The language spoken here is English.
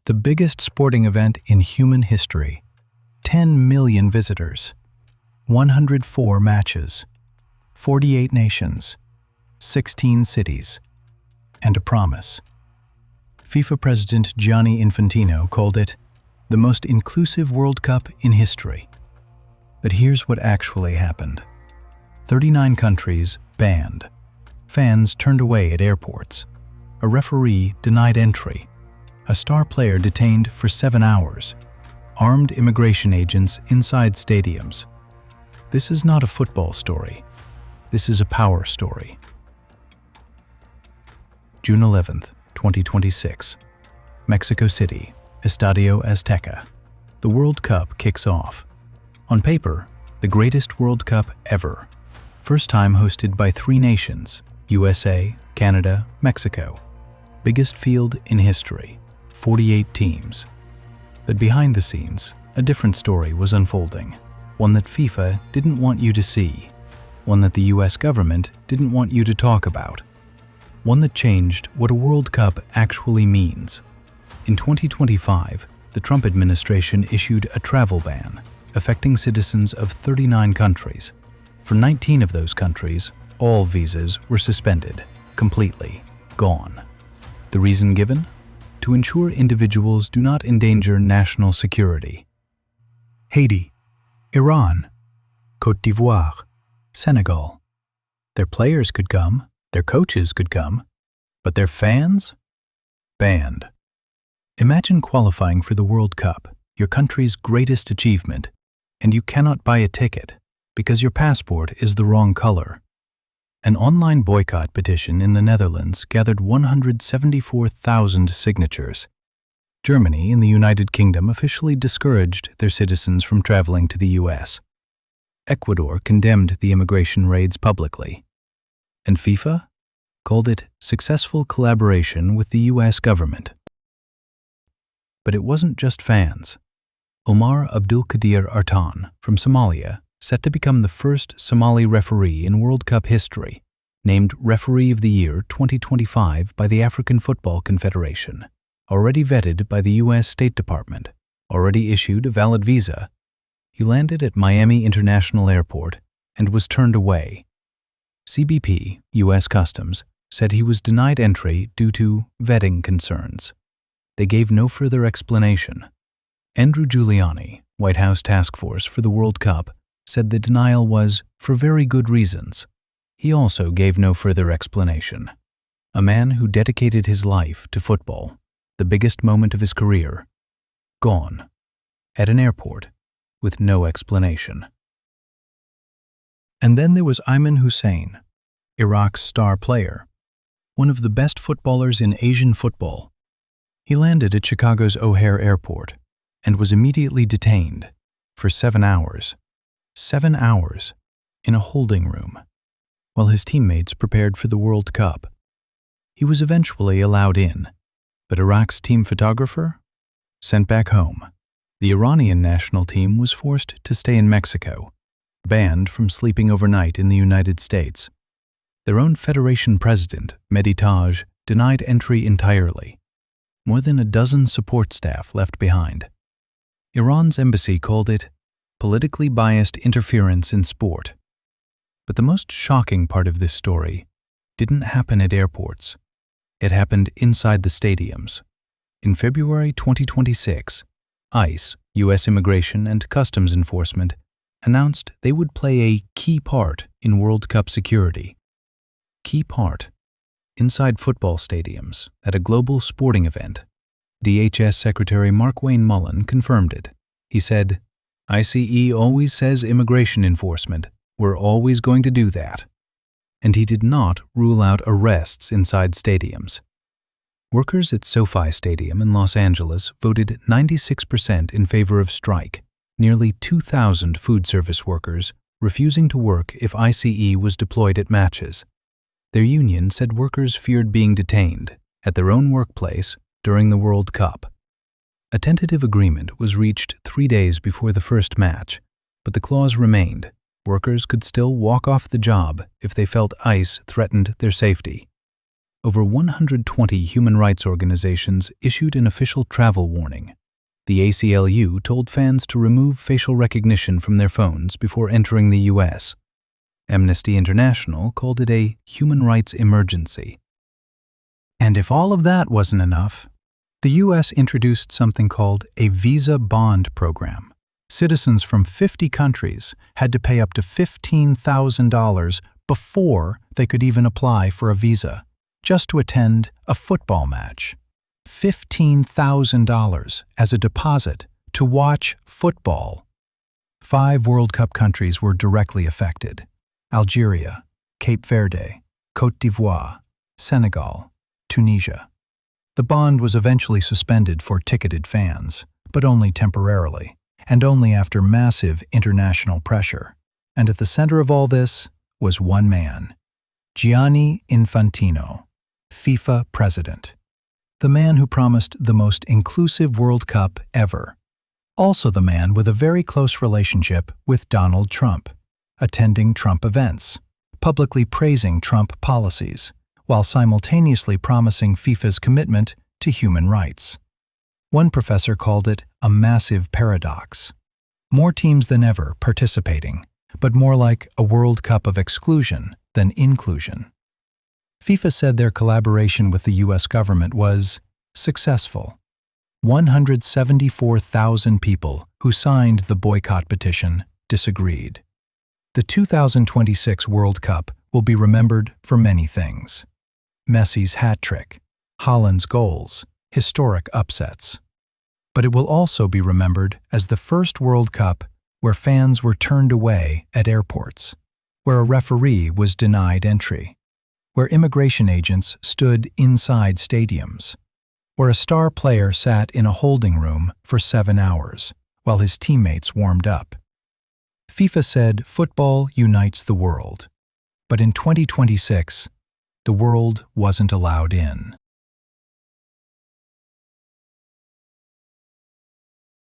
The biggest sporting event in human history. 10 million visitors. 104 matches. 48 nations. 16 cities. And a promise. FIFA President Gianni Infantino called it the most inclusive World Cup in history. But here's what actually happened. 39 countries banned. Fans turned away at airports. A referee denied entry. A star player detained for 7 hours. Armed immigration agents inside stadiums. This is not a football story. This is a power story. June 11th, 2026. Mexico City, Estadio Azteca. The World Cup kicks off. On paper, the greatest World Cup ever. First time hosted by 3 nations, USA, Canada, Mexico. Biggest field in history, 48 teams. But behind the scenes, a different story was unfolding. One that FIFA didn't want you to see. One that the US government didn't want you to talk about. One that changed what a World Cup actually means. In 2025, the Trump administration issued a travel ban, affecting citizens of 39 countries. For 19 of those countries, all visas were suspended, completely, gone. The reason given? To ensure individuals do not endanger national security. Haiti, Iran, Côte d'Ivoire, Senegal. Their players could come, their coaches could come, but their fans? Banned. Imagine qualifying for the World Cup, your country's greatest achievement, and you cannot buy a ticket because your passport is the wrong color. An online boycott petition in the Netherlands gathered 174,000 signatures. Germany and the United Kingdom officially discouraged their citizens from traveling to the US. Ecuador condemned the immigration raids publicly. And FIFA called it successful collaboration with the US government. But it wasn't just fans. Omar Abdulkadir Artan from Somalia, set to become the first Somali referee in World Cup history, named Referee of the Year 2025 by the African Football Confederation, already vetted by the US State Department, already issued a valid visa. He landed at Miami International Airport and was turned away. CBP, US Customs, said he was denied entry due to vetting concerns. They gave no further explanation. Andrew Giuliani, White House Task Force for the World Cup, said the denial was for very good reasons. He also gave no further explanation. A man who dedicated his life to football, the biggest moment of his career, gone, at an airport, with no explanation. And then there was Ayman Hussein, Iraq's star player, one of the best footballers in Asian football. He landed at Chicago's O'Hare Airport and was immediately detained for 7 hours. 7 hours in a holding room while his teammates prepared for the World Cup. He was eventually allowed in, but Iraq's team photographer? Sent back home. The Iranian national team was forced to stay in Mexico, banned from sleeping overnight in the United States. Their own federation president, Mehdi Taj, denied entry entirely. More than a dozen support staff left behind. Iran's embassy called it politically biased interference in sport. But the most shocking part of this story didn't happen at airports. It happened inside the stadiums. In February 2026, ICE, US Immigration and Customs Enforcement, announced they would play a key part in World Cup security. Key part. Inside football stadiums at a global sporting event. DHS Secretary Mark-Wayne Mullen confirmed it. He said, "ICE always says immigration enforcement. We're always going to do that." And he did not rule out arrests inside stadiums. Workers at SoFi Stadium in Los Angeles voted 96% in favor of strike, nearly 2,000 food service workers refusing to work if ICE was deployed at matches. Their union said workers feared being detained at their own workplace during the World Cup. A tentative agreement was reached 3 days before the first match, but the clause remained. Workers could still walk off the job if they felt ICE threatened their safety. over 120 human rights organizations issued an official travel warning. The ACLU told fans to remove facial recognition from their phones before entering the U.S. Amnesty International called it a human rights emergency. And if all of that wasn't enough, the U.S. introduced something called a visa bond program. Citizens from 50 countries had to pay up to $15,000 before they could even apply for a visa, just to attend a football match. $15,000 as a deposit to watch football. 5 World Cup countries were directly affected: Algeria, Cape Verde, Côte d'Ivoire, Senegal, Tunisia. The bond was eventually suspended for ticketed fans, but only temporarily, and only after massive international pressure. And at the center of all this was one man, Gianni Infantino, FIFA president. The man who promised the most inclusive World Cup ever. Also the man with a very close relationship with Donald Trump, attending Trump events, publicly praising Trump policies, while simultaneously promising FIFA's commitment to human rights. One professor called it a massive paradox. More teams than ever participating, but more like a World Cup of exclusion than inclusion. FIFA said their collaboration with the U.S. government was successful. 174,000 people who signed the boycott petition disagreed. The 2026 World Cup will be remembered for many things: Messi's hat trick, Haaland's goals, historic upsets. But it will also be remembered as the first World Cup where fans were turned away at airports, where a referee was denied entry, where immigration agents stood inside stadiums, where a star player sat in a holding room for 7 hours while his teammates warmed up. FIFA said football unites the world, but in 2026, the world wasn't allowed in.